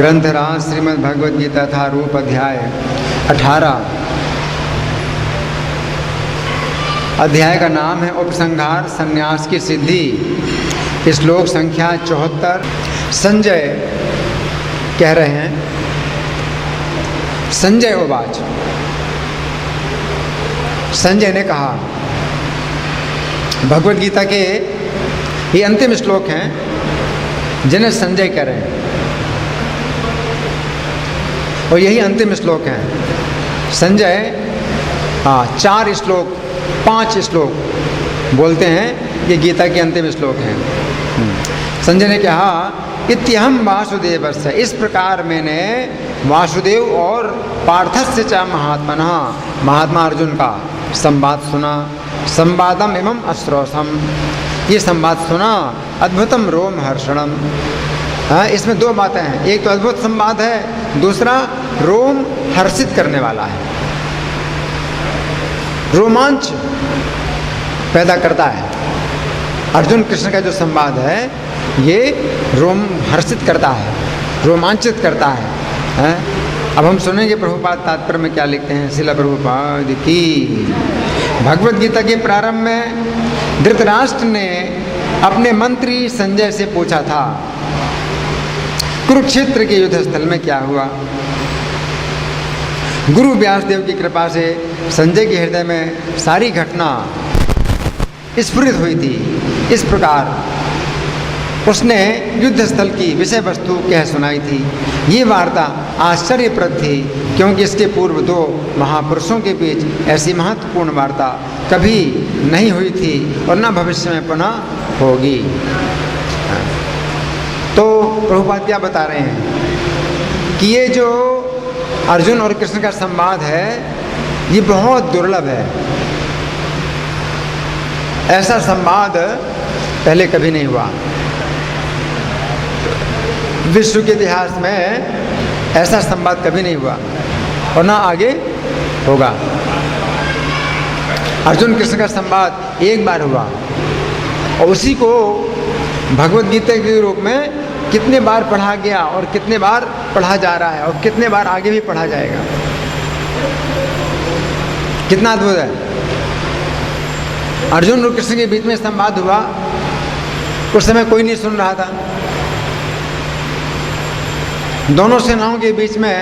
ग्रंथराज श्रीमद् भगवद गीता था रूप अध्याय 18। अध्याय का नाम है उपसंहार संन्यास की सिद्धि। श्लोक संख्या 74। संजय कह रहे हैं, संजय उवाच, संजय ने कहा, भगवद गीता के ये अंतिम श्लोक हैं जिन्हें संजय कह रहे हैं, और यही अंतिम श्लोक हैं। संजय 4 श्लोक 5 श्लोक बोलते हैं ये गीता के अंतिम श्लोक हैं। संजय ने कहा, इत्यहम वासुदेवस्य, इस प्रकार मैंने वासुदेव और पार्थस्य च महात्मनः, महात्मा अर्जुन का संवाद सुना। संवादम एवं अश्रोसम, ये संवाद सुना। अद्भुतम रोमहर्षणम, इसमें 2 बातें हैं, एक तो अद्भुत संवाद है, दूसरा रोम हर्षित करने वाला है, रोमांच पैदा करता है। अर्जुन कृष्ण का जो संवाद है ये रोम हर्षित करता है, रोमांचित करता है। अब हम सुनेंगे प्रभुपाद तात्पर्य में क्या लिखते हैं। श्रील प्रभुपाद की। भगवद गीता के प्रारंभ में धृतराष्ट्र ने अपने मंत्री संजय से पूछा था, कुरुक्षेत्र के युद्ध स्थल में क्या हुआ। गुरु व्यासदेव की कृपा से संजय के हृदय में सारी घटना स्फुरित हुई थी। इस प्रकार उसने युद्ध स्थल की विषय वस्तु कह सुनाई थी। ये वार्ता आश्चर्यप्रद थी, क्योंकि इसके पूर्व 2 महापुरुषों के बीच ऐसी महत्वपूर्ण वार्ता कभी नहीं हुई थी और न भविष्य में पुनः होगी। तो प्रभुपाद क्या बता रहे हैं कि ये जो अर्जुन और कृष्ण का संवाद है ये बहुत दुर्लभ है। ऐसा संवाद पहले कभी नहीं हुआ। विश्व के इतिहास में ऐसा संवाद कभी नहीं हुआ और ना आगे होगा। अर्जुन कृष्ण का संवाद एक बार हुआ और उसी को भगवद गीता के रूप में कितने बार पढ़ा गया और कितने बार पढ़ा जा रहा है और कितने बार आगे भी पढ़ा जाएगा। कितना अद्भुत है। अर्जुन और कृष्ण के बीच में संवाद हुआ, उस समय कोई नहीं सुन रहा था। दोनों सेनाओं के बीच में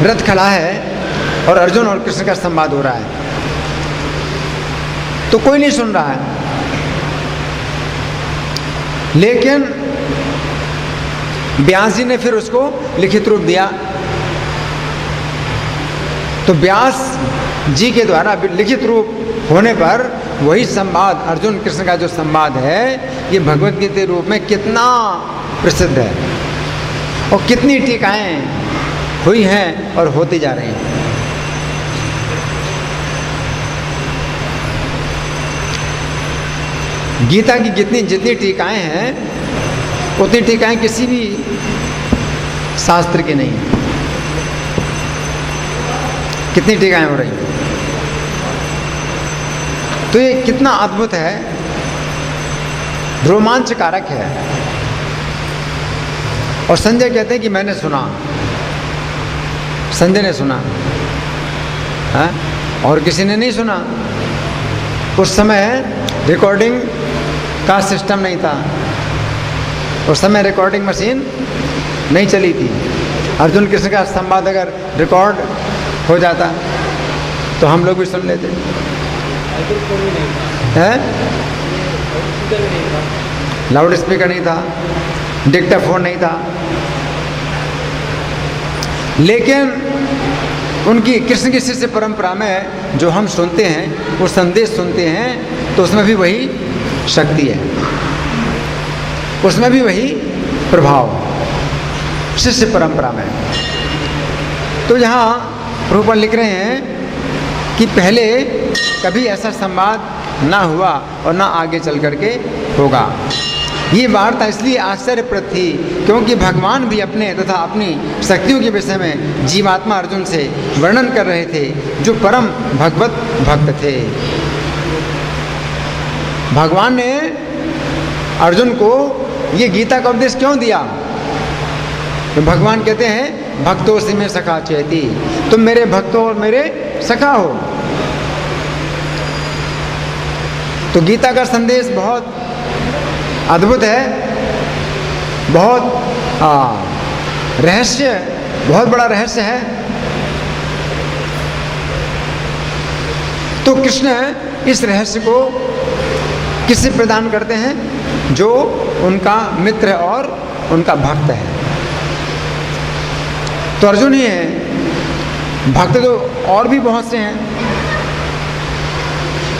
रथ खड़ा है और अर्जुन और कृष्ण का संवाद हो रहा है, तो कोई नहीं सुन रहा है। लेकिन व्यास जी ने फिर उसको लिखित रूप दिया, तो व्यास जी के द्वारा लिखित रूप होने पर वही संवाद, अर्जुन कृष्ण का जो संवाद है, ये भगवद गीता रूप में कितना प्रसिद्ध है और कितनी टीकाएं हुई हैं और होती जा रही हैं। गीता की जितनी टीकाएं हैं उतनी टीकाएं किसी भी शास्त्र की नहीं है। कितनी टीकाएं हो रही हैं, तो ये कितना अद्भुत है, रोमांचकारक है। और संजय कहते हैं कि मैंने सुना, संजय ने सुना है और किसी ने नहीं सुना। उस समय रिकॉर्डिंग का सिस्टम नहीं था, उस समय रिकॉर्डिंग मशीन नहीं चली थी। अर्जुन कृष्ण का संवाद अगर रिकॉर्ड हो जाता तो हम लोग भी सुन लेते हैं। लाउड स्पीकर नहीं था, डिक्टाफोन नहीं था। लेकिन उनकी कृष्ण की शिष्य परंपरा में जो हम सुनते हैं, वो संदेश सुनते हैं, तो उसमें भी वही शक्ति है, उसमें भी वही प्रभाव शिष्य परंपरा में। तो यहाँ प्रभुपाद लिख रहे हैं कि पहले कभी ऐसा संवाद ना हुआ और ना आगे चल करके होगा। ये वार्ता इसलिए आश्चर्यप्रद थी क्योंकि भगवान भी अपने तथा अपनी शक्तियों के विषय में जीवात्मा अर्जुन से वर्णन कर रहे थे, जो परम भगवत भक्त थे। भगवान ने अर्जुन को ये गीता का उपदेश क्यों दिया? तो भगवान कहते हैं भक्तों से मैं सखा चेती, तुम मेरे भक्तों और मेरे सखा हो। तो गीता का संदेश बहुत अद्भुत है, बहुत रहस्य, बहुत बड़ा रहस्य है। तो कृष्ण इस रहस्य को किससे प्रदान करते हैं? जो उनका मित्र और उनका भक्त है। तो अर्जुन ही है। भक्त तो और भी बहुत से हैं,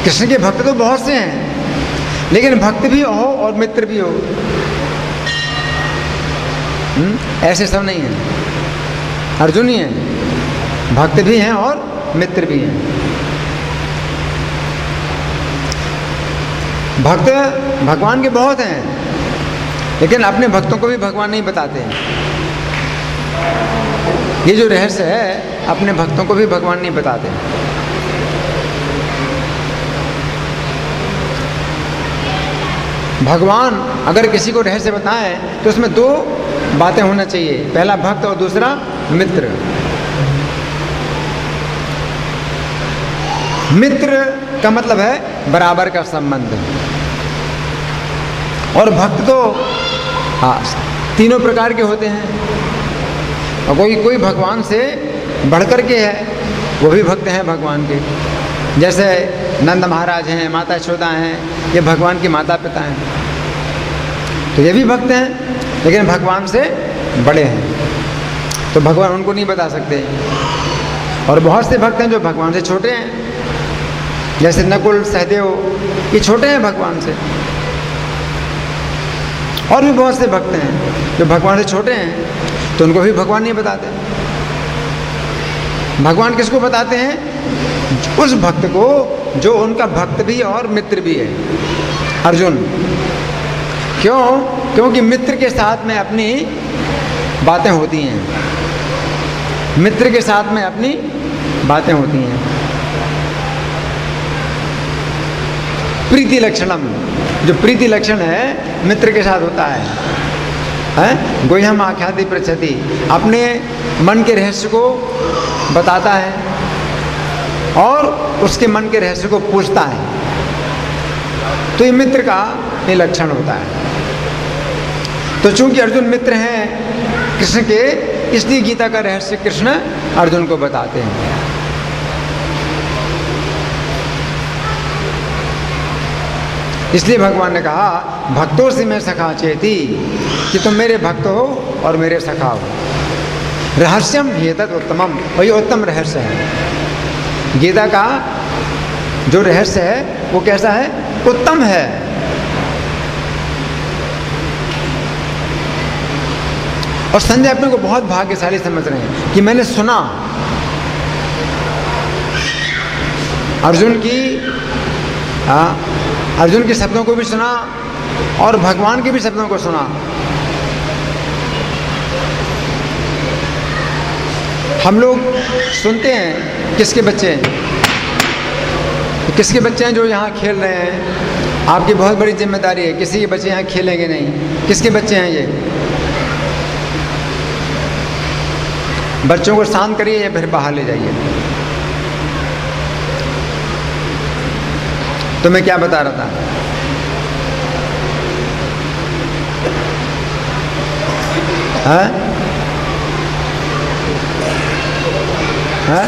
कृष्ण के भक्त तो बहुत से हैं, लेकिन भक्त भी हो और मित्र भी हो, ऐसे सब नहीं है। अर्जुन ही है, भक्त भी हैं और मित्र भी हैं। भक्त भगवान के बहुत हैं, लेकिन अपने भक्तों को भी भगवान नहीं बताते। ये जो रहस्य है, अपने भक्तों को भी भगवान नहीं बताते। भगवान अगर किसी को रहस्य बताएं तो उसमें दो बातें होना चाहिए, पहला भक्त और दूसरा मित्र। मित्र का मतलब है बराबर का संबंध, और भक्त तो तीनों प्रकार के होते हैं। और कोई भगवान से बढ़कर के है, वो भी भक्त हैं भगवान के। जैसे नंद महाराज हैं, माता यशोदा हैं, ये भगवान के माता पिता हैं, तो ये भी भक्त हैं, लेकिन भगवान से बड़े हैं, तो भगवान उनको नहीं बता सकते। और बहुत से भक्त हैं जो भगवान से छोटे हैं, जैसे नकुल सहदेव, ये छोटे हैं भगवान से। और भी बहुत से भक्त हैं जो भगवान से छोटे हैं, तो उनको भी भगवान नहीं बताते। भगवान किसको बताते हैं? उस भक्त को जो उनका भक्त भी और मित्र भी है, अर्जुन। क्यों? क्योंकि मित्र के साथ में अपनी बातें होती हैं, मित्र के साथ में अपनी बातें होती हैं। प्रीति लक्षणम, जो प्रीति लक्षण है मित्र के साथ होता है, गोह्यम आख्याति पृच्छति, अपने मन के रहस्य को बताता है और उसके मन के रहस्य को पूछता है। तो ये मित्र का ये लक्षण होता है। तो चूंकि अर्जुन मित्र हैं कृष्ण के, इसलिए गीता का रहस्य कृष्ण अर्जुन को बताते हैं। इसलिए भगवान ने कहा भक्तों से मैं सखा चेती, कि तुम मेरे भक्त हो और मेरे सखा हो। रहस्यम एतत् उत्तमम, वही उत्तम रहस्य है। गीता का जो रहस्य है वो कैसा है? उत्तम है। और संजय अपने को बहुत भाग्यशाली समझ रहे हैं कि मैंने सुना, अर्जुन के शब्दों को भी सुना और भगवान के भी शब्दों को सुना। हम लोग सुनते हैं किसके बच्चे हैं, किसके बच्चे हैं जो यहाँ खेल रहे हैं, आपकी बहुत बड़ी जिम्मेदारी है। किसी के बच्चे यहाँ खेलेंगे नहीं, किसके बच्चे हैं ये? बच्चों को शांत करिए या फिर बाहर ले जाइए। तो मैं क्या बता रहा था? हाँ? हाँ?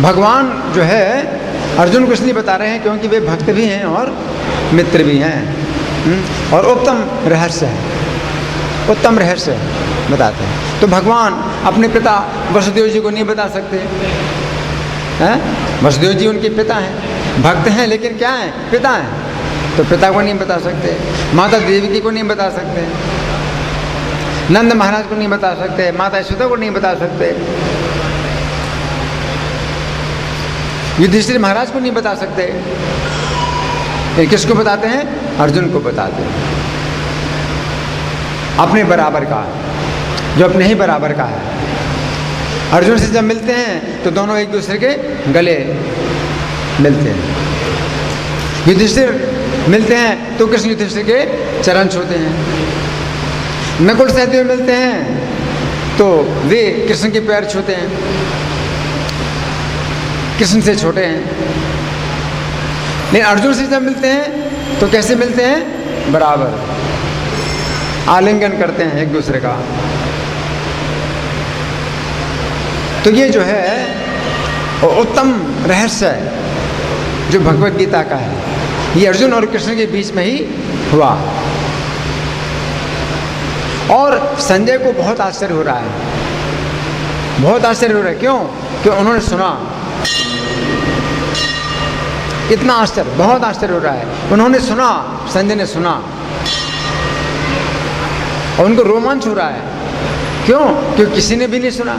भगवान जो है अर्जुन को इसलिए बता रहे हैं क्योंकि वे भक्त भी हैं और मित्र भी हैं, और उत्तम रहस्य है, उत्तम रहस्य बताते हैं। तो भगवान अपने पिता वसुदेव जी को नहीं बता सकते हैं? वसुदेव जी उनके पिता हैं, भक्त हैं, लेकिन क्या हैं? पिता हैं, तो पिता को नहीं बता सकते। माता देवकी को नहीं बता सकते, नंद महाराज को नहीं बता सकते, माता यशोदा को नहीं बता सकते, युधिष्ठिर महाराज को नहीं बता सकते। ये किसको बताते हैं? अर्जुन को बताते हैं, अपने बराबर का, जो अपने ही बराबर का है। अर्जुन से जब मिलते हैं तो दोनों एक दूसरे के गले मिलते हैं। युधिष्ठिर मिलते हैं तो कृष्ण युधिष्ठिर के चरण छूते हैं। नकुल सहदेव मिलते हैं तो वे कृष्ण के पैर छूते हैं, कृष्ण से छोटे हैं। लेकिन अर्जुन से जब मिलते हैं तो कैसे मिलते हैं? बराबर आलिंगन करते हैं एक दूसरे का। तो ये जो है उत्तम रहस्य है जो भगवत गीता का है, ये अर्जुन और कृष्ण के बीच में ही हुआ। और संजय को बहुत आश्चर्य हो रहा है, बहुत आश्चर्य हो रहा है। क्यों? क्यों? उन्होंने सुना, इतना आश्चर्य, बहुत आश्चर्य हो रहा है। उन्होंने सुना, संजय ने सुना और उनको रोमांच हो रहा है। क्यों? क्योंकि किसी ने भी नहीं सुना।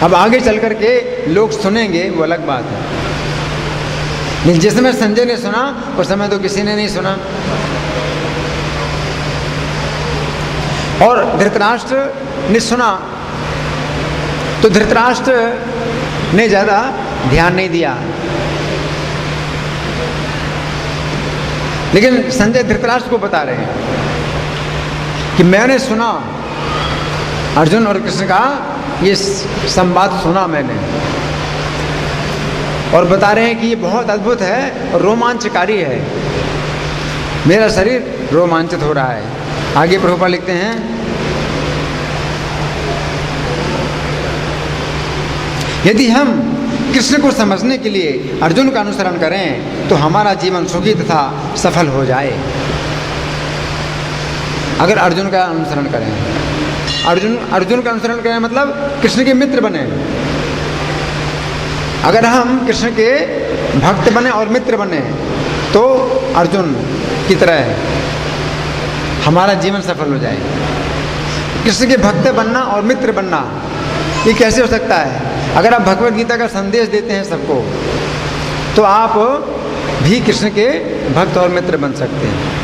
अब आगे चल कर के लोग सुनेंगे वो अलग बात है, लेकिन जिस समय संजय ने सुना उस समय तो किसी ने नहीं सुना। और धृतराष्ट्र ने सुना तो धृतराष्ट्र ने ज़्यादा ध्यान नहीं दिया, लेकिन संजय धृतराष्ट्र को बता रहे हैं कि मैंने सुना, अर्जुन और कृष्ण का ये संवाद सुना मैंने, और बता रहे हैं कि ये बहुत अद्भुत है और रोमांचकारी है। मेरा शरीर रोमांचित हो रहा है। आगे प्रभुपाद लिखते हैं, यदि हम कृष्ण को समझने के लिए अर्जुन का अनुसरण करें तो हमारा जीवन सुखी तथा सफल हो जाए। अगर अर्जुन का अनुसरण करें, अर्जुन का अनुसरण करें मतलब कृष्ण के मित्र बने। अगर हम कृष्ण के भक्त बने और मित्र बने तो अर्जुन की तरह हमारा जीवन सफल हो जाए। कृष्ण के भक्त बनना और मित्र बनना ये कैसे हो सकता है? अगर आप भगवत गीता का संदेश देते हैं सबको तो आप भी कृष्ण के भक्त और मित्र बन सकते हैं।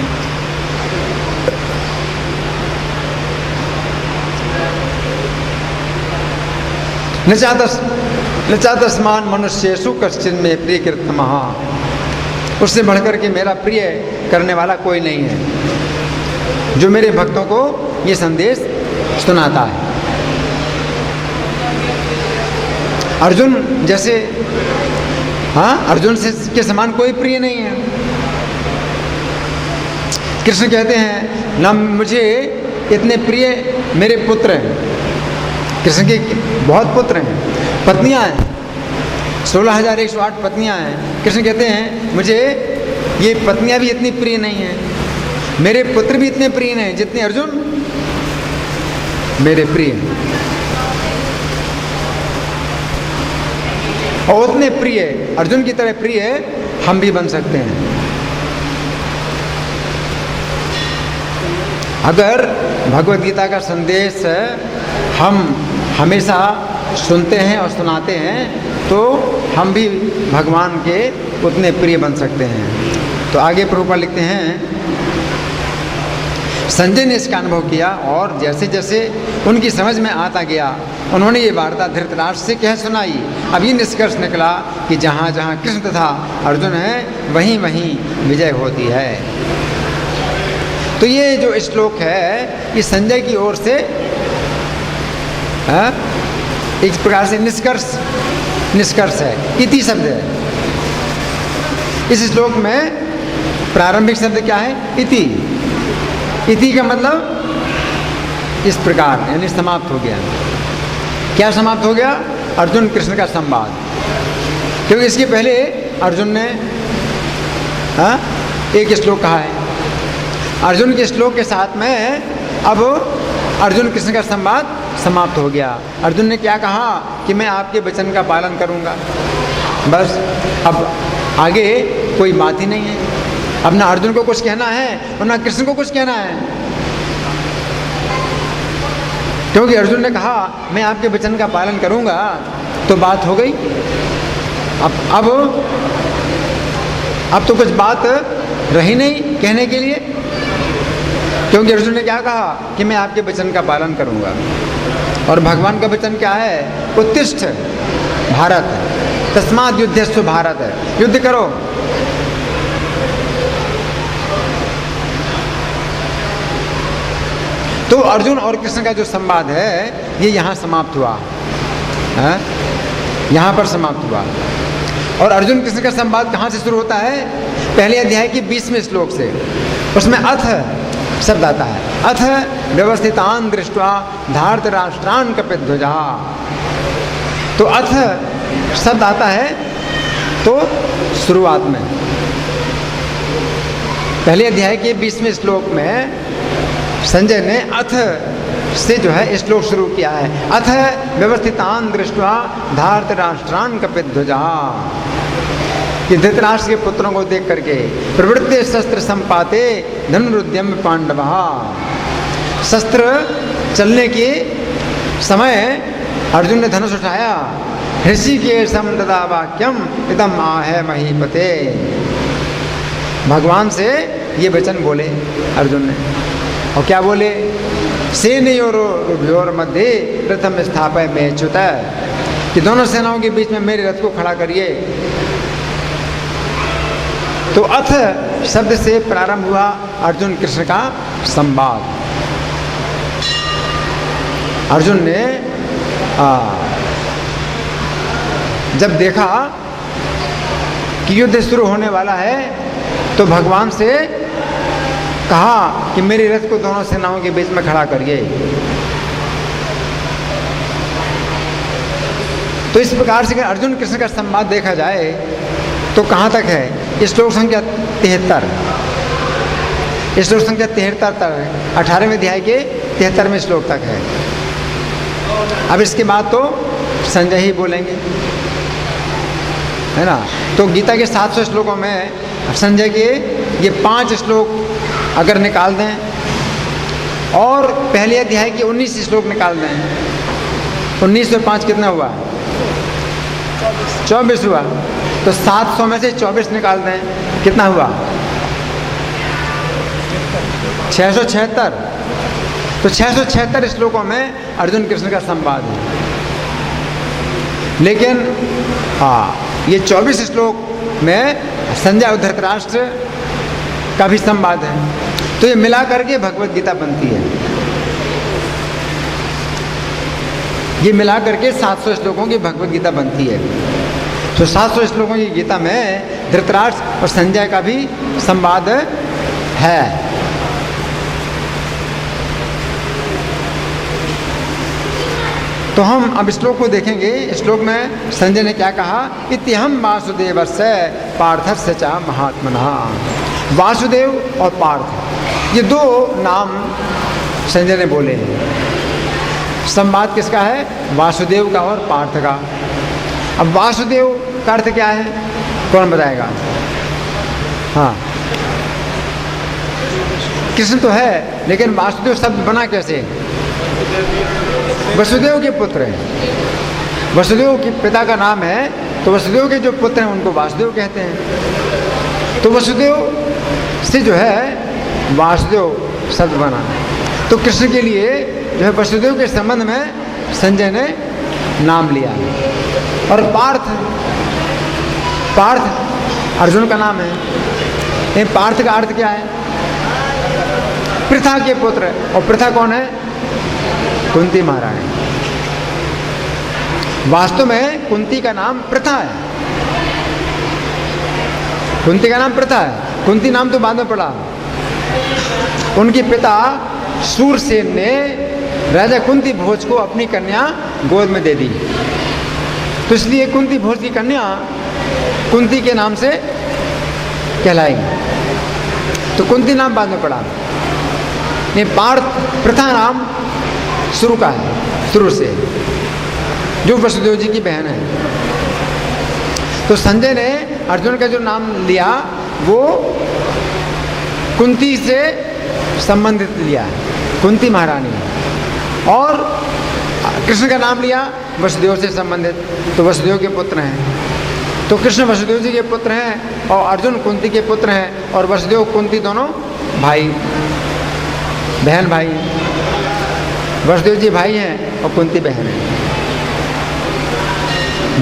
न चातस्मान मनुष्येषु कश्चिन में प्रिय कृतमः, उससे बढ़कर के मेरा प्रिय करने वाला कोई नहीं है जो मेरे भक्तों को ये संदेश सुनाता है। अर्जुन जैसे, अर्जुन से के समान कोई प्रिय नहीं है। कृष्ण कहते हैं ना मुझे इतने प्रिय मेरे पुत्र हैं। कृष्ण के बहुत पुत्र हैं, पत्नियां हैं, 16,108 पत्नियां हैं। कृष्ण कहते हैं मुझे ये पत्नियां भी इतनी प्रिय नहीं हैं, मेरे पुत्र भी इतने प्रिय नहीं जितने अर्जुन मेरे प्रिय हैं। और उतने प्रिय, अर्जुन की तरह प्रिय हम भी बन सकते हैं अगर भगवत गीता का संदेश हम हमेशा सुनते हैं और सुनाते हैं तो हम भी भगवान के उतने प्रिय बन सकते हैं। तो आगे प्रभुपाद लिखते हैं, संजय ने इसका अनुभव किया और जैसे जैसे उनकी समझ में आता गया उन्होंने ये वार्ता धृतराष्ट्र से कह सुनाई। अब ये निष्कर्ष निकला कि जहाँ जहाँ कृष्ण तथा अर्जुन है वहीं वहीं विजय होती है। तो ये जो श्लोक है ये संजय की ओर से एक प्रकार से निष्कर्ष है, इति शब्द है। इस श्लोक में प्रारंभिक शब्द क्या है? इति। इति का मतलब इस प्रकार, यानी समाप्त हो गया। क्या समाप्त हो गया? अर्जुन कृष्ण का संवाद। क्योंकि इसके पहले अर्जुन ने एक श्लोक कहा है, अर्जुन के श्लोक के साथ में अब अर्जुन कृष्ण का संवाद समाप्त हो गया। अर्जुन ने क्या कहा कि मैं आपके वचन का पालन करूंगा, बस। अब आगे कोई बात ही नहीं है। अब ना अर्जुन को कुछ कहना है और ना कृष्ण को कुछ कहना है, क्योंकि अर्जुन ने कहा मैं आपके वचन का पालन करूंगा तो बात हो गई। अब तो कुछ बात रही नहीं कहने के लिए, क्योंकि अर्जुन ने क्या कहा कि मैं आपके वचन का पालन करूंगा। और भगवान का वचन क्या है? उत्तिष्ठ भारत तस्माद् युध्यस्व भारत, युद्ध करो। तो अर्जुन और कृष्ण का जो संवाद है ये यहाँ समाप्त हुआ, यहाँ पर समाप्त हुआ। और अर्जुन कृष्ण का संवाद कहाँ से शुरू होता है? पहले अध्याय के 20वें श्लोक से। उसमें अथ शब्द आता है, अथ व्यवस्थितान दृष्ट्वा धार्तराष्ट्रान कपिध्वजा। तो अथ शब्द आता है तो शुरुआत में पहले अध्याय के 20वें श्लोक में संजय ने अथ से जो है श्लोक शुरू किया है। अथ व्यवस्थितान दृष्ट्वा धार्तराष्ट्रान कपिध्वजा, कि धृतराष्ट्र के पुत्रों को देख करके प्रवृत्ति शस्त्र संपाते धनुरुद्यम पांडवा, शस्त्र चलने के समय अर्जुन ने धनुष उठाया। ऋषिकेशम तदा वाक्यम इदम आहे महीपते, भगवान से ये वचन बोले अर्जुन ने। और क्या बोले? सेनयोर मध्य प्रथम स्थापय में च्युत, कि दोनों सेनाओं के बीच में मेरे रथ को खड़ा करिए। तो अथ शब्द से प्रारंभ हुआ अर्जुन कृष्ण का संवाद। अर्जुन ने जब देखा कि युद्ध शुरू होने वाला है तो भगवान से कहा कि मेरे रथ को दोनों सेनाओं के बीच में खड़ा करिए। तो इस प्रकार से अर्जुन कृष्ण का संवाद देखा जाए तो कहाँ तक है? श्लोक संख्या 73, श्लोक संख्या 73 तक, 18वें अध्याय के 73वें श्लोक तक है। अब इसके बाद तो संजय ही बोलेंगे, है ना। तो गीता के 700 श्लोकों में संजय के ये 5 श्लोक अगर निकाल दें और पहले अध्याय के 19 श्लोक निकाल दें, 19 और 5 कितना हुआ? 24 हुआ। तो 700 में से 24 निकाल दें, कितना हुआ? 676। तो 676 श्लोकों में अर्जुन कृष्ण का संवाद है। लेकिन ये 24 श्लोक में संजय और धृतराष्ट्र का भी संवाद है। तो ये मिला करके भगवत गीता बनती है। ये मिला करके 700 श्लोकों की भगवत गीता बनती है। तो 700 श्लोकों की गीता में धृतराष्ट्र और संजय का भी संवाद है। तो हम अब श्लोक को देखेंगे। श्लोक में संजय ने क्या कहा? इत्यहम वासुदेवस्य पार्थस्य च महात्मनः। वासुदेव और पार्थ, ये 2 नाम संजय ने बोले हैं। संवाद किसका है? वासुदेव का और पार्थ का। अब वासुदेव का अर्थ क्या है? कौन बताएगा? हाँ, कृष्ण तो है, लेकिन वासुदेव शब्द बना कैसे? वसुदेव के पुत्र हैं। वसुदेव के पिता का नाम है, तो वसुदेव के जो पुत्र हैं उनको वासुदेव कहते हैं। तो वसुदेव से जो है वासुदेव शब्द बना। तो कृष्ण के लिए जो है वसुदेव के संबंध में संजय ने नाम लिया। और पार्थ, पार्थ अर्जुन का नाम है। ये पार्थ का अर्थ क्या है? पृथा के पुत्र। और पृथा कौन है? कुंती महारानी। वास्तव में कुंती का नाम प्रथा है। कुंती का नाम प्रथा है। कुंती नाम तो बाद में पड़ा। उनके पिता शूरसेन ने राजा कुंती भोज को अपनी कन्या गोद में दे दी, तो इसलिए कुंती भोज की कन्या कुंती के नाम से कहलाई। तो कुंती नाम बाद में पड़ा। ये पार्थ प्रथा नाम शुरू का है, शुरू से, जो वसुदेव जी की बहन है। तो संजय ने अर्जुन का जो नाम लिया वो कुंती से संबंधित लिया है, कुंती महारानी। और कृष्ण का नाम लिया वसुदेव से संबंधित, तो वसुदेव के पुत्र हैं। तो कृष्ण वसुदेव जी के पुत्र हैं और अर्जुन कुंती के पुत्र हैं। और वसुदेव कुंती दोनों भाई, बहन भाई। वसुदेव जी भाई हैं और कुंती बहन है।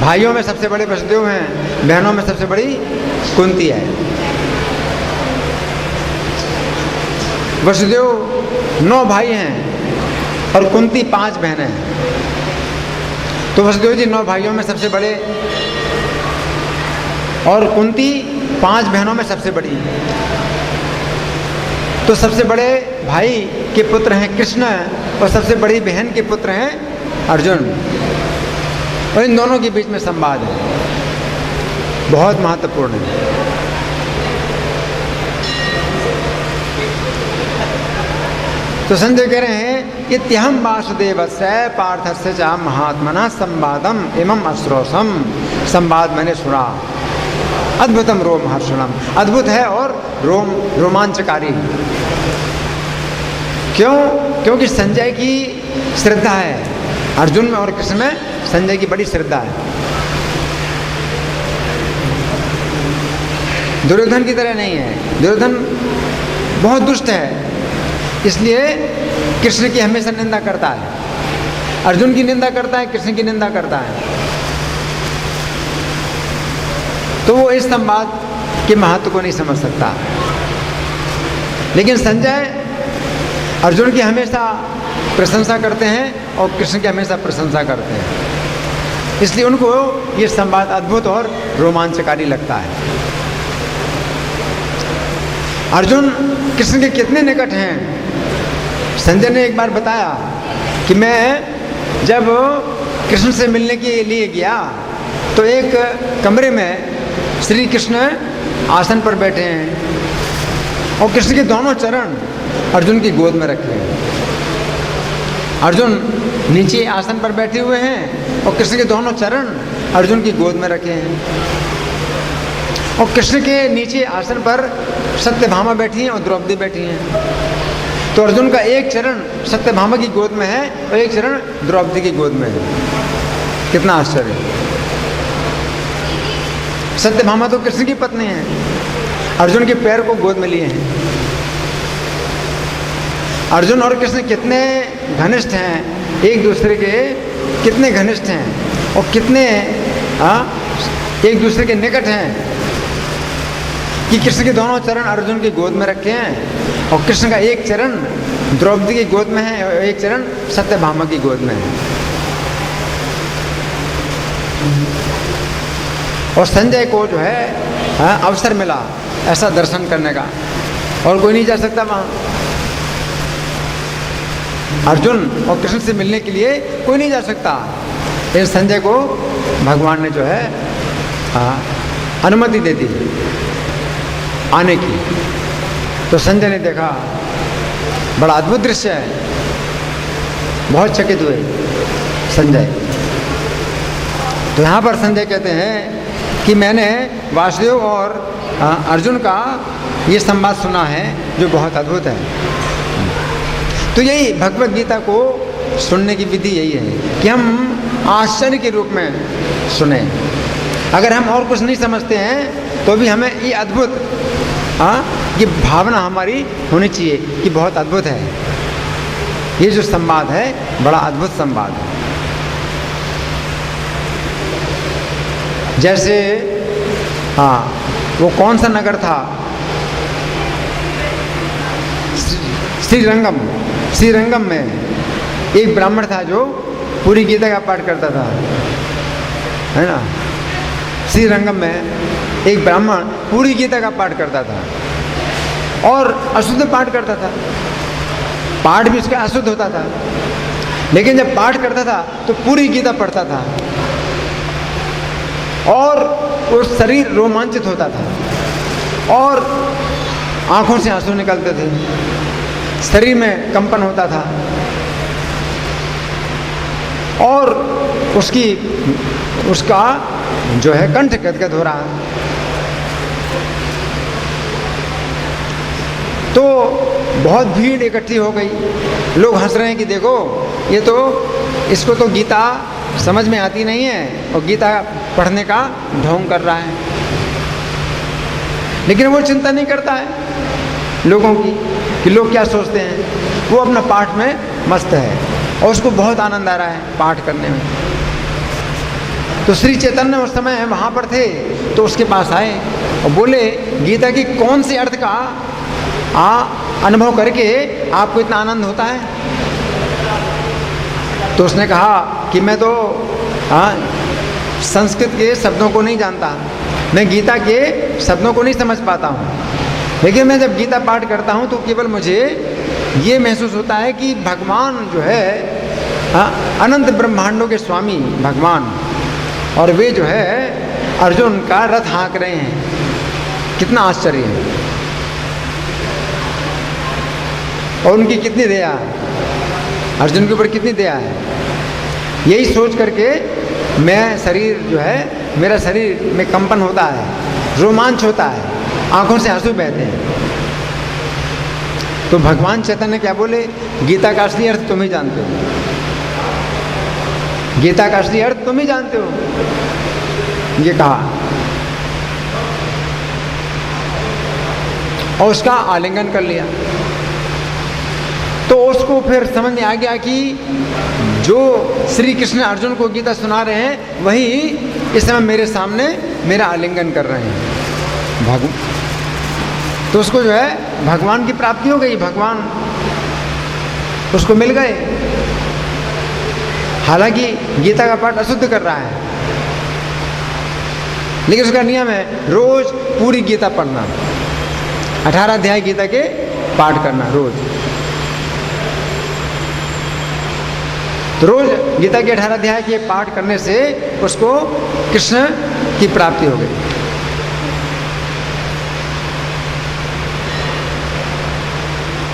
भाइयों में सबसे बड़े वसुदेव हैं, बहनों में सबसे बड़ी कुंती है। वसुदेव 9 भाई हैं और कुंती 5 बहनें हैं। तो वसुदेव जी 9 भाइयों में सबसे बड़े और कुंती 5 बहनों में सबसे बड़ी। तो सबसे बड़े भाई के पुत्र हैं कृष्ण और सबसे बड़ी बहन के पुत्र हैं अर्जुन। और इन दोनों के बीच में संवाद है, बहुत महत्वपूर्ण है। तो संजय कह रहे हैं इत्यहम वासुदेवस्य पार्थस्य च महात्मना संवादम इमम अश्रोसम। संवाद मैंने सुना, अद्भुतम रोमहर्षणम, अद्भुत है और रोमांचकारी। क्यों? क्योंकि संजय की श्रद्धा है, अर्जुन में और कृष्ण में संजय की बड़ी श्रद्धा है। दुर्योधन की तरह नहीं है, दुर्योधन बहुत दुष्ट है, इसलिए कृष्ण की हमेशा निंदा करता है, अर्जुन की निंदा करता है, कृष्ण की निंदा करता है। तो वो इस संवाद के महत्व को नहीं समझ सकता। लेकिन संजय अर्जुन की हमेशा प्रशंसा करते हैं और कृष्ण की हमेशा प्रशंसा करते हैं, इसलिए उनको ये संवाद अद्भुत और रोमांचकारी लगता है। अर्जुन कृष्ण के कितने निकट हैं? संजय ने एक बार बताया कि मैं जब कृष्ण से मिलने के लिए गया तो एक कमरे में श्री कृष्ण आसन पर बैठे हैं और कृष्ण के दोनों चरण अर्जुन की गोद में रखे हैं। अर्जुन नीचे आसन पर बैठे हुए हैं और कृष्ण के दोनों चरण अर्जुन की गोद में रखे हैं। और कृष्ण के नीचे आसन पर सत्यभामा बैठी हैं और द्रौपदी बैठी हैं। तो अर्जुन का एक चरण सत्यभामा की गोद में है और एक चरण द्रौपदी की गोद में है। कितना आश्चर्य! सत्यभामा तो कृष्ण की पत्नी है, अर्जुन के पैर को गोद में लिए हैं। अर्जुन और कृष्ण कितने घनिष्ठ हैं, एक दूसरे के कितने घनिष्ठ हैं और कितने एक दूसरे के निकट हैं कि कृष्ण के दोनों चरण अर्जुन की गोद में रखे हैं और कृष्ण का एक चरण द्रौपदी की गोद में है और एक चरण सत्यभामा की गोद में है। और संजय को जो है अवसर मिला ऐसा दर्शन करने का, और कोई नहीं जा सकता वहाँ। अर्जुन और कृष्ण से मिलने के लिए कोई नहीं जा सकता, लेकिन संजय को भगवान ने जो है अनुमति दे दी आने की। तो संजय ने देखा, बड़ा अद्भुत दृश्य है, बहुत चकित हुए संजय। तो यहाँ पर संजय कहते हैं कि मैंने वासुदेव और अर्जुन का ये संवाद सुना है जो बहुत अद्भुत है। तो यही भगवद गीता को सुनने की विधि यही है कि हम आश्चर्य के रूप में सुने। अगर हम और कुछ नहीं समझते हैं तो भी हमें ये अद्भुत ये भावना हमारी होनी चाहिए कि बहुत अद्भुत है, ये जो संवाद है बड़ा अद्भुत संवाद है। जैसे वो कौन सा नगर था, श्रीरंगम में एक ब्राह्मण था जो पूरी गीता का पाठ करता था, है ना। श्रीरंगम में एक ब्राह्मण पूरी गीता का पाठ करता था और अशुद्ध पाठ करता था, पाठ भी उसका अशुद्ध होता था, लेकिन जब पाठ करता था तो पूरी गीता पढ़ता था और वो शरीर रोमांचित होता था और आंखों से आंसू निकलते थे, शरीर में कंपन होता था और उसका जो है कंठ गदगद हो रहा। तो बहुत भीड़ इकट्ठी हो गई, लोग हंस रहे हैं कि देखो ये तो, इसको तो गीता समझ में आती नहीं है और गीता पढ़ने का ढोंग कर रहा है। लेकिन वो चिंता नहीं करता है लोगों की कि लोग क्या सोचते हैं, वो अपना पाठ में मस्त है और उसको बहुत आनंद आ रहा है पाठ करने में। तो श्री चैतन्य उस समय वहाँ पर थे तो उसके पास आए और बोले गीता की कौन से अर्थ का अनुभव करके आपको इतना आनंद होता है। तो उसने कहा कि मैं तो संस्कृत के शब्दों को नहीं जानता, मैं गीता के शब्दों को नहीं समझ पाता हूँ, लेकिन मैं जब गीता पाठ करता हूँ तो केवल मुझे ये महसूस होता है कि भगवान जो है अनंत ब्रह्मांडों के स्वामी भगवान, और वे जो है अर्जुन का रथ हाँक रहे हैं। कितना आश्चर्य है, और उनकी कितनी दया है, अर्जुन के ऊपर कितनी दया है। यही सोच करके मैं शरीर जो है, मेरा शरीर में कंपन होता है, रोमांच होता है, आंखों से आंसू बहते हैं। तो भगवान चैतन्य क्या बोले, गीता का असली अर्थ तुम ही जानते हो, गीता का असली अर्थ तुम ही जानते हो, ये कहा। और उसका आलिंगन कर लिया। तो उसको फिर समझ में आ गया कि जो श्री कृष्ण अर्जुन को गीता सुना रहे हैं वही इस समय मेरे सामने मेरा आलिंगन कर रहे हैं। तो उसको जो है भगवान की प्राप्ति हो गई, भगवान उसको मिल गए। हालांकि गीता का पाठ अशुद्ध कर रहा है, लेकिन उसका नियम है रोज पूरी गीता पढ़ना, 18 अध्याय गीता के पाठ करना रोज। तो रोज गीता के 18 अध्याय के पाठ करने से उसको कृष्ण की प्राप्ति हो गई।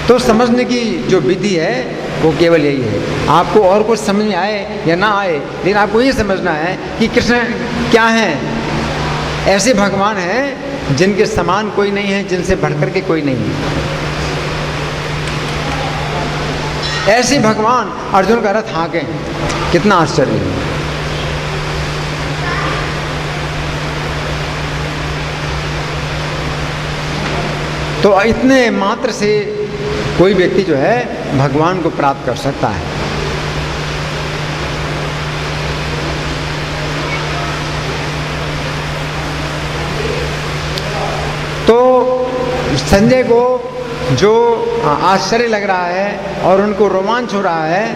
तो समझने की जो विधि है वो केवल यही है। आपको और कुछ समझ में आए या ना आए, लेकिन आपको ये समझना है कि कृष्ण क्या हैं। ऐसे भगवान हैं जिनके समान कोई नहीं है, जिनसे बढ़कर के कोई नहीं है। ऐसे भगवान अर्जुन का रथ हाँके, कितना आश्चर्य है। तो इतने मात्र से कोई व्यक्ति जो है भगवान को प्राप्त कर सकता है। तो संजय को जो आश्चर्य लग रहा है और उनको रोमांच हो रहा है,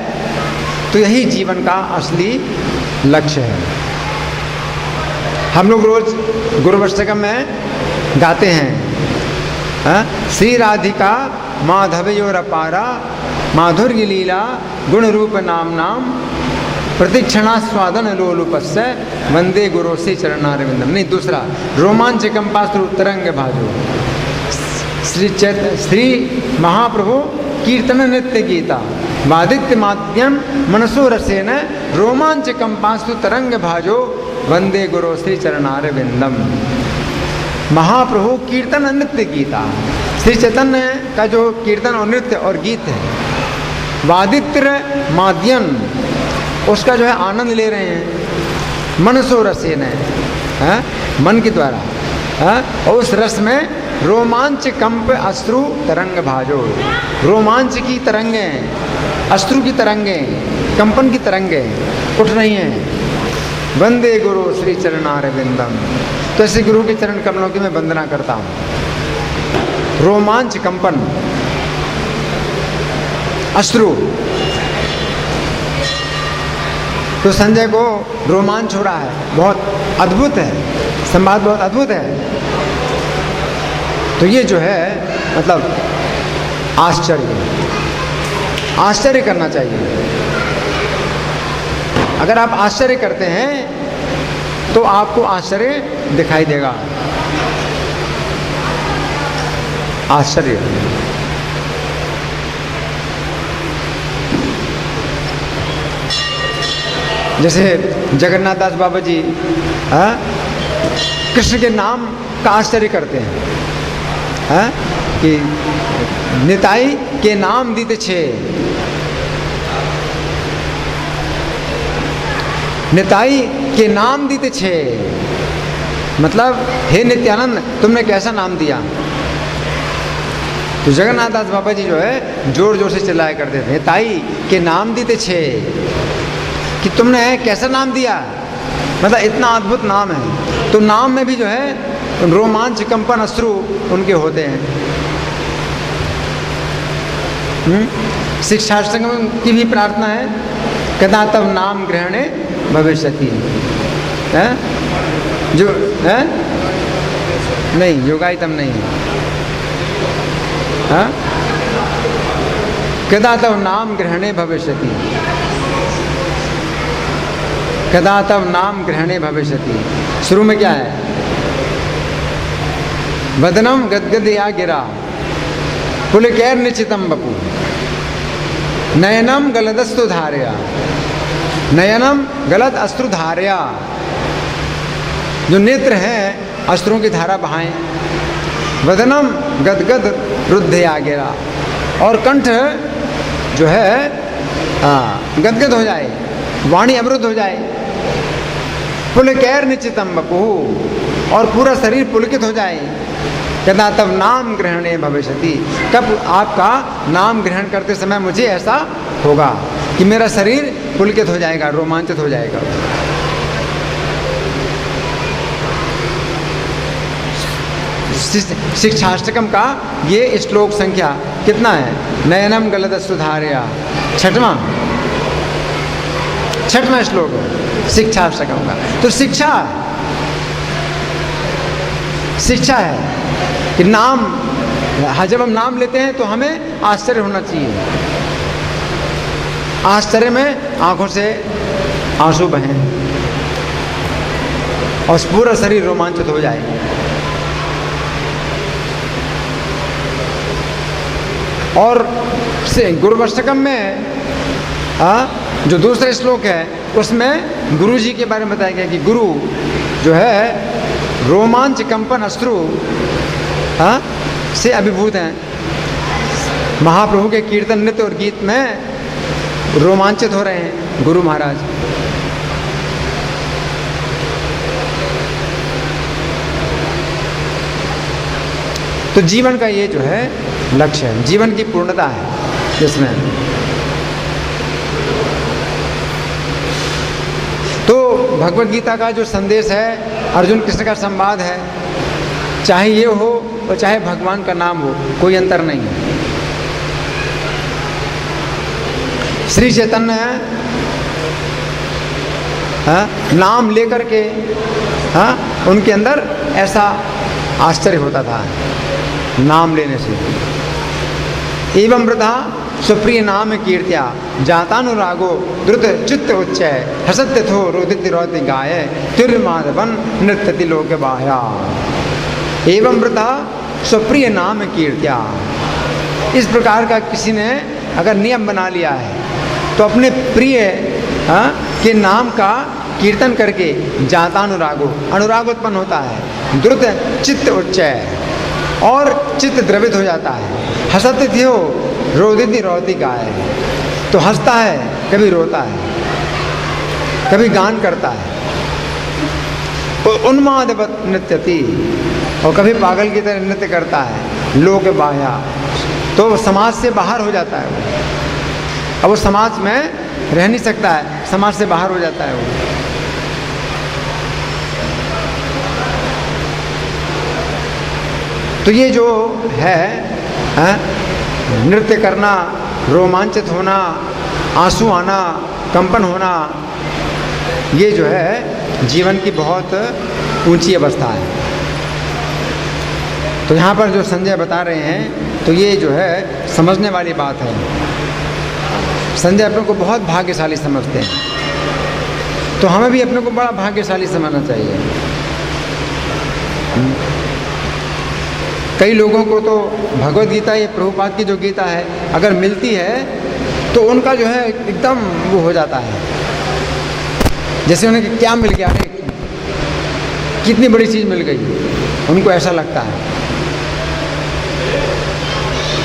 तो यही जीवन का असली लक्ष्य है। हम लोग रोज गुरुवष्टकम में गाते हैं, श्री राधिका माधवयोरपारा माधुर्य लीला गुण रूप नाम नाम प्रतिक्षणा स्वादन लोलुपस्य वंदे गुरु से चरणारविंदम। नहीं, दूसरा रोमांचकम पात्रु तरंग भाजो श्री महाप्रभु कीर्तन नृत्य गीता वादित्य माध्यम मनसो रसेन रोमांचकम पास्तु तरंग भाजो वंदे गुरु श्री चरणारविंदम। महाप्रभु कीर्तन नृत्य गीता, श्री चैतन्य का जो कीर्तन और नृत्य और गीत है, वादित्र माध्यम उसका जो है आनंद ले रहे हैं। मनसो रसेन है, मन के द्वारा, और उस रस में रोमांच कंप अश्रु तरंग भाजो, रोमांच की तरंगें, अश्रु की तरंगें, कंपन की तरंगें उठ रही हैं। वंदे गुरु श्री चरणारविंदम। तो ऐसे गुरु के चरण कमलों की मैं वंदना करता हूँ। रोमांच, कंपन, अश्रु। तो संजय को रोमांच हो रहा है, बहुत अद्भुत है, संवाद बहुत अद्भुत है। तो ये जो है मतलब आश्चर्य करना चाहिए। अगर आप आश्चर्य करते हैं तो आपको आश्चर्य दिखाई देगा। आश्चर्य। जैसे जगन्नाथ दास बाबा जी कृष्ण के नाम का आश्चर्य करते हैं, कि निताई के नाम दीते छे, निताई के नाम दीते छे, मतलब हे नित्यानंद तुमने कैसा नाम दिया। तो जगन्नाथ दास बाबा जी जो है जोर जोर से चिल्लाया करते थे, निताई के नाम दीते छे, कि तुमने कैसा नाम दिया, मतलब इतना अद्भुत नाम है। तो नाम में भी जो है रोमांच, कंपन, अश्रु उनके होते हैं। शिक्षाष्टकम की भी प्रार्थना है, कदा तब नाम ग्रहणे भविष्यति। जो है नहीं, योगायतम नहीं है। हाँ, कदा तब नाम ग्रहणे भविष्यति, कदा तब नाम ग्रहणे भविष्यति। शुरू में क्या है? वदनम गदगद या गिरा पुलकैर निश्चितम बपू, नयनम गलदस्तु धारया, नयनम गलद अश्रु धारया। जो नेत्र हैं अश्रुओं की धारा बहाएं। वदनम गदगद रुद्ध या गिरा, और कंठ जो है गदगद हो जाए, वाणी अवरुद्ध हो जाए। पुलकैर निश्चितम बपू, और पूरा शरीर पुलकित हो जाए। कदा तब नाम ग्रहणे भविष्यति, कब आपका नाम ग्रहण करते समय मुझे ऐसा होगा कि मेरा शरीर पुलकित हो जाएगा, रोमांचित हो जाएगा। शिक्षाष्टकम का ये श्लोक संख्या कितना है? नयनम गलदस्तु धारया, छठवां श्लोक है शिक्षाष्टकम का। तो शिक्षा है कि नाम, जब हम नाम लेते हैं तो हमें आश्चर्य होना चाहिए। आश्चर्य में आंखों से आंसू बहें और पूरा शरीर रोमांचित हो जाए। और गुरुवष्टकम में जो दूसरा श्लोक है उसमें गुरु जी के बारे में बताया गया कि गुरु जो है रोमांच कंपन अश्रु से अभिभूत हैं। महाप्रभु के कीर्तन नृत्य और गीत में रोमांचित हो रहे हैं गुरु महाराज। तो जीवन का ये जो है लक्ष्य है, जीवन की पूर्णता है इसमें। तो भगवत गीता का जो संदेश है, अर्जुन कृष्ण का संवाद है, चाहे ये हो और चाहे भगवान का नाम हो, कोई अंतर नहीं है। श्री चैतन्य नाम लेकर के उनके अंदर ऐसा आश्चर्य होता था नाम लेने से। एवं वृथा सुप्रिय नाम कीर्त्या जातानुरागो द्रुत चित्त उच्चय हसत्य थो रोदित रोति गाय तिर्माधवन नृत्यति लोक बाह्या। एवं वृथा सुप्रिय नाम कीर्त्या, इस प्रकार का किसी ने अगर नियम बना लिया है तो अपने प्रिय के नाम का कीर्तन करके जातानुरागो, अनुराग उत्पन्न होता है, द्रुत चित्त उच्चय, और चित्त द्रवित हो जाता है। हसत्य थियो रोदिति रोति गाय, तो हंसता है, कभी रोता है, कभी गान करता है। उन्मादवत नृत्यति, और कभी पागल की तरह नृत्य करता है। लोक बाह्या, तो समाज से बाहर हो जाता है वो। अब वो समाज में रह नहीं सकता है, समाज से बाहर हो जाता है वो। तो ये जो है नृत्य करना, रोमांचित होना, आंसू आना, कंपन होना, ये जो है जीवन की बहुत ऊंची अवस्था है। तो यहाँ पर जो संजय बता रहे हैं तो ये जो है समझने वाली बात है। संजय अपने को बहुत भाग्यशाली समझते हैं, तो हमें भी अपने को बड़ा भाग्यशाली समझना चाहिए। कई लोगों को तो भगवत गीता, ये प्रभुपाद की जो गीता है, अगर मिलती है तो उनका जो है एकदम वो हो जाता है, जैसे उन्हें क्या मिल गया, अरे कितनी बड़ी चीज़ मिल गई, उनको ऐसा लगता है।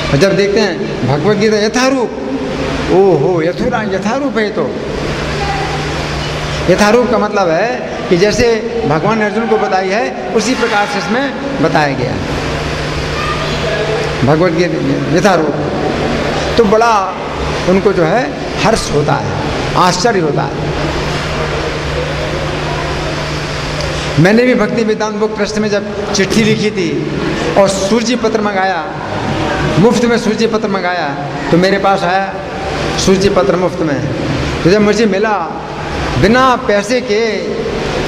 और जब देखते हैं भगवत गीता यथारूप, ओहो यथारूप है। तो यथारूप का मतलब है कि जैसे भगवान ने अर्जुन को बताई है उसी प्रकार से इसमें बताया गया है भगवत गीता यथारूप। तो बड़ा उनको जो है हर्ष होता है, आश्चर्य होता है। मैंने भी भक्ति वेदांत बुक ट्रस्ट में जब चिट्ठी लिखी थी और सूर्य पत्र मंगाया, मुफ्त में सूर्य पत्र मंगाया, तो मेरे पास आया सूर्य पत्र मुफ्त में। तो जब मुझे मिला, बिना पैसे के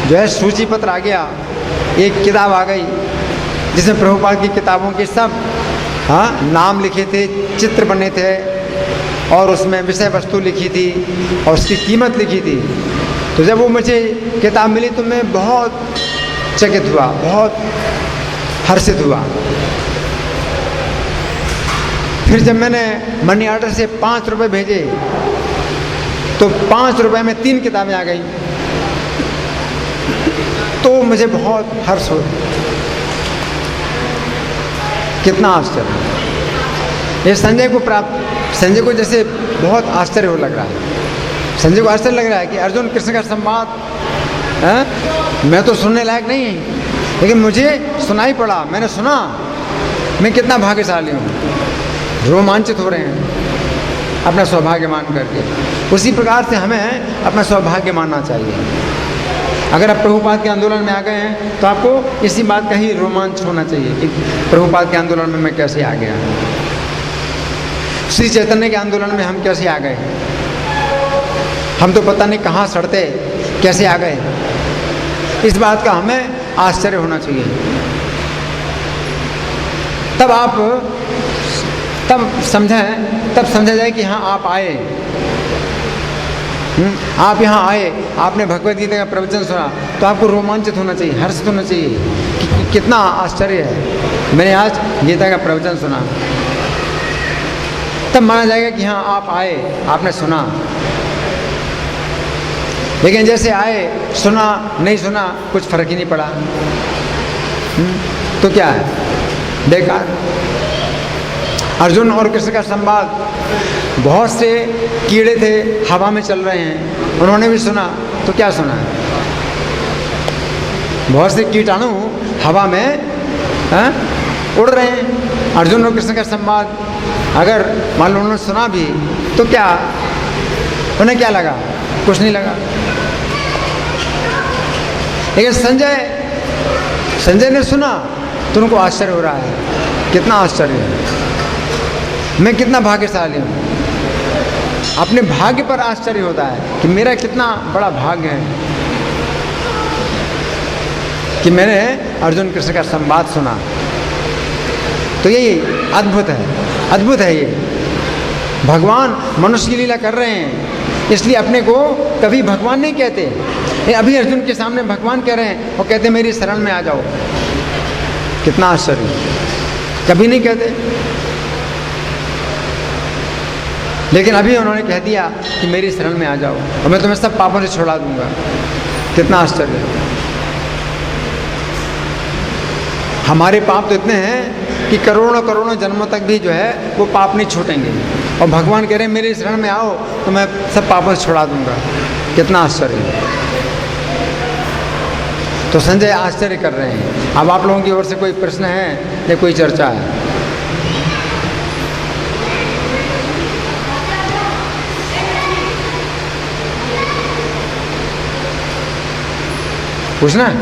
जो है सूची पत्र आ गया, एक किताब आ गई जिसमें प्रभुपाद की किताबों के सब नाम लिखे थे, चित्र बने थे और उसमें विषय वस्तु लिखी थी और उसकी कीमत लिखी थी। तो जब वो मुझे किताब मिली तो मैं बहुत चकित हुआ, बहुत हर्षित हुआ। फिर जब मैंने मनी ऑर्डर से 5 रुपये भेजे तो 5 रुपये में 3 किताबें आ गई। तो मुझे बहुत हर्ष हो, कितना आश्चर्य। ये संजय को प्राप्त, संजय को जैसे बहुत आश्चर्य हो लग रहा है। संजय को आश्चर्य लग रहा है कि अर्जुन कृष्ण का संवाद मैं तो सुनने लायक नहीं, लेकिन मुझे सुनाई पड़ा, मैंने सुना, मैं कितना भाग्यशाली हूँ। रोमांचित हो रहे हैं अपना सौभाग्य मान करके। उसी प्रकार से हमें अपना सौभाग्य मानना चाहिए। अगर आप प्रभुपाद के आंदोलन में आ गए हैं तो आपको इसी बात का ही रोमांच होना चाहिए कि प्रभुपाद के आंदोलन में मैं कैसे आ गया, श्री चैतन्य के आंदोलन में हम कैसे आ गए, हम तो पता नहीं कहाँ सड़ते कैसे आ गए। इस बात का हमें आश्चर्य होना चाहिए। तब समझा जाए कि हाँ आप आए, आप यहाँ आए, आपने भगवद गीता का प्रवचन सुना, तो आपको रोमांचित होना चाहिए, हर्षित होना चाहिए कि कितना आश्चर्य है, मैंने आज गीता का प्रवचन सुना। तब माना जाएगा कि हाँ आप आए, आपने सुना। लेकिन जैसे आए, सुना नहीं सुना, कुछ फर्क ही नहीं पड़ा, तो क्या है, बेकार। अर्जुन और कृष्ण का संवाद, बहुत से कीड़े थे हवा में चल रहे हैं, उन्होंने भी सुना, तो क्या सुना है, बहुत से कीटाणु हवा में उड़ रहे हैं। अर्जुन और कृष्ण का संवाद अगर मान लो उन्होंने सुना भी तो क्या, उन्हें क्या लगा, कुछ नहीं लगा। लेकिन संजय ने सुना तो उनको आश्चर्य हो रहा है, कितना आश्चर्य है, मैं कितना भाग्यशाली हूँ। अपने भाग्य पर आश्चर्य होता है कि मेरा कितना बड़ा भाग्य है कि मैंने अर्जुन कृष्ण का संवाद सुना। तो यही अद्भुत है, अद्भुत है। ये भगवान मनुष्य की लीला कर रहे हैं, इसलिए अपने को कभी भगवान नहीं कहते। अभी अर्जुन के सामने भगवान कह रहे हैं, वो कहते मेरी शरण में आ जाओ, कितना आश्चर्य, कभी नहीं कहते। लेकिन अभी उन्होंने कह दिया कि मेरी शरण में आ जाओ और मैं तुम्हें सब पापों से छुड़ा दूंगा, कितना आश्चर्य। हमारे पाप तो इतने हैं कि करोड़ों करोड़ों जन्मों तक भी जो है वो पाप नहीं छूटेंगे, और भगवान कह रहे हैं मेरी शरण में आओ तो मैं सब पापों से छुड़ा दूंगा, कितना आश्चर्य। तो संजय आश्चर्य कर रहे हैं। अब आप लोगों की ओर से कोई प्रश्न है या कोई चर्चा है? पूछना है?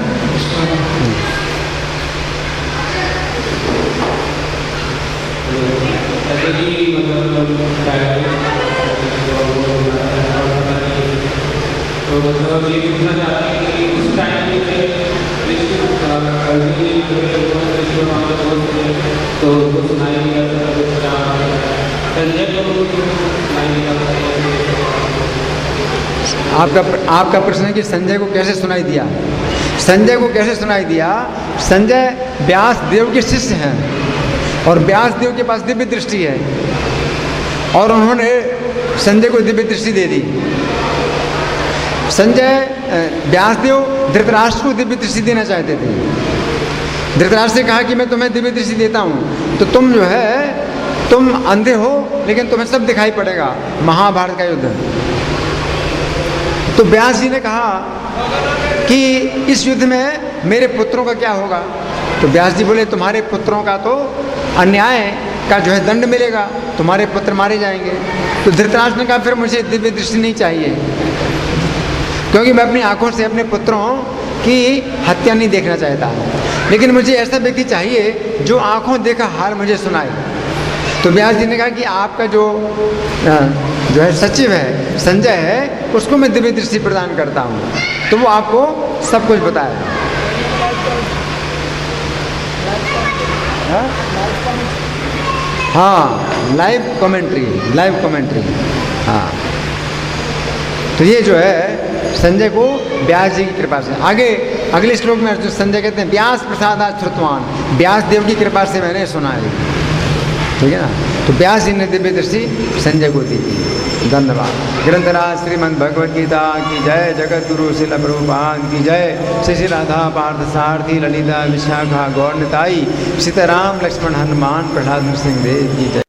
आपका प्रश्न है कि संजय को कैसे सुनाई दिया? संजय को कैसे सुनाई दिया? संजय व्यास देव के शिष्य हैं और व्यास देव के पास दिव्य दृष्टि है, और उन्होंने संजय को दिव्य दृष्टि दे दी। व्यास देव धृतराष्ट्र को दिव्य दृष्टि देना चाहते थे। धृतराष्ट्र से कहा कि मैं तुम्हें दिव्य दृष्टि देता हूँ, तो तुम जो है तुम अंधे हो लेकिन तुम्हें सब दिखाई पड़ेगा, महाभारत का युद्ध। तो व्यास जी ने कहा कि इस युद्ध में मेरे पुत्रों का क्या होगा? तो व्यास जी बोले तुम्हारे पुत्रों का तो अन्याय का जो है दंड मिलेगा, तुम्हारे पुत्र मारे जाएंगे। तो धृतराष्ट्र ने कहा फिर मुझे दिव्य दृष्टि नहीं चाहिए, क्योंकि मैं अपनी आंखों से अपने पुत्रों की हत्या नहीं देखना चाहता, लेकिन मुझे ऐसा व्यक्ति चाहिए जो आंखों देखा हाल मुझे सुनाए। तो व्यास जी ने कहा कि आपका जो है सचिव है, संजय है, उसको मैं दिव्य दृष्टि प्रदान करता हूँ, तो वो आपको सब कुछ बताएगा। हाँ, लाइव कमेंट्री। हाँ, तो ये जो है संजय को व्यास जी की कृपा से, आगे अगले श्लोक में अर्जुन संजय कहते हैं व्यास प्रसादात् श्रुतवान, व्यास देव की कृपा से मैंने सुना है, ठीक है ना। तो व्यास जी ने दिव्य दृष्टि संजय को दी थी। धन्यवाद। ग्रंथराज श्रीमद् भगवद गीता की जय, जगत गुरु श्रील प्रभुपाद की जय, श्री राधा पार्थ सारथी ललिता विशाखा गौर निताई, सीताराम लक्ष्मण हनुमान प्रहलाद सिंह देव की जय।